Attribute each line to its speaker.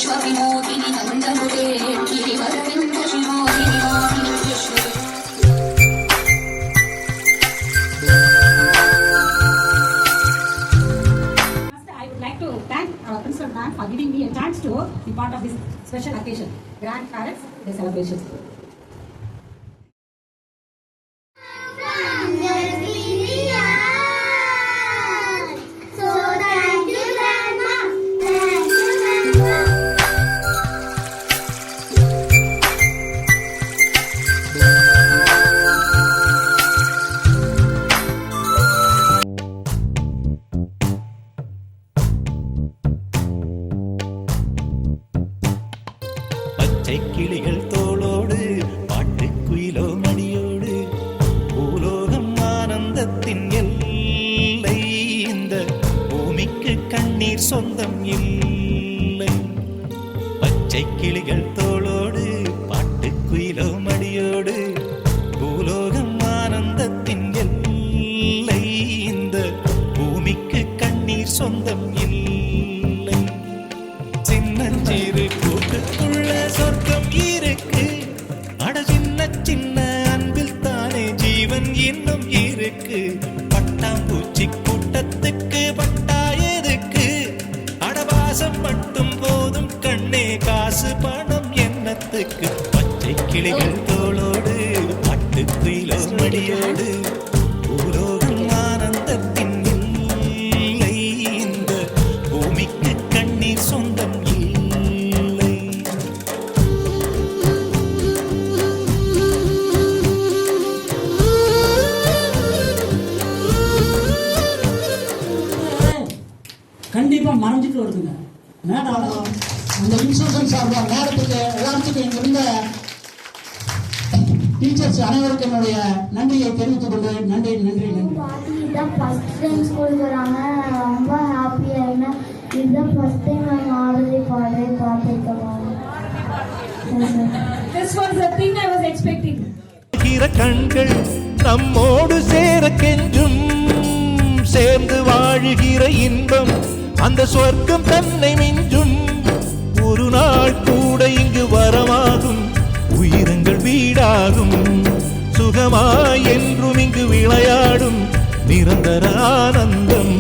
Speaker 1: विश्वविमोहिनि नन्दनुते गिरिवरविन्द शिरोहिनि वाहिनि विश्व
Speaker 2: Principal ma'am for giving me a chance to be part of this special occasion, grandparents' day celebration.
Speaker 3: கிளிகள் தோளோடு பாட்டுக்குயிலோ மடியோடு பூலோகம் ஆனந்தத்தின் எல்லை இந்த பூமிக்கு கண்ணீர் சொந்தம் இல்லை பச்சை கிளிகள் தோளோடு பாட்டுக்குயிலோ மடியோடு பூலோகம் ஆனந்தத்தின் எல்லை இந்த பூமிக்கு கண்ணீர் சொந்தம் இல்லை சின்னஞ்சிறு கூட்டுக்குள்ள சொர்க்கம் இருக்கு அட சின்ன சின்ன அன்பில் தானே ஜீவன் இன்னும் இருக்கு பட்டாம்பூச்சி கூட்டத்துக்கு பட்டா எதுக்கு அடவாசம் மட்டும் போதும் கண்ணே காசு பணம் எண்ணத்துக்கு பச்சை கிளிகள் தோளோடு பட்டுக்குயிலோ மடியோடு பூலோகம் ஆனந்தத்தின் இல்லை இந்த பூமிக்கு கண்ணீர் சொந்தம்
Speaker 2: கண்டிப்பா மறைஞ்சிட்டு வருதுங்க மேடம்.
Speaker 4: அந்த இன்ஸ்டியூஷன் சார்பாக நேரத்துக்கு எல்லாத்துக்கும் இங்கிருந்த டீச்சர்ஸ் அனைவருக்கும் என்னுடைய நன்றியை தெரிவித்துக் கொண்டு நன்றி நன்றி நன்றி.
Speaker 5: இதுதான் ஃபர்ஸ்ட் டைம் ஸ்கூல் வராங்க, ரொம்ப ஹாப்பியாக இருந்தேன். இதுதான் ஃபர்ஸ்ட் டைம் நான் ஆடுறதை பாடுறதை பார்த்துருக்கேன்.
Speaker 2: This was the thing I was expecting.
Speaker 3: கண்கள் நம்மோடு சேர கெஞ்சும் சேர்ந்து வாழுகிற இன்பம் அந்த சொர்க்கம் தன்னை மிஞ்சும் ஒரு நாள் கூட இங்கு வரமாகும் உயிரங்கள் வீடாகும் சுகமாய் என்றும் இங்கு விளையாடும் நிரந்தர ஆனந்தம்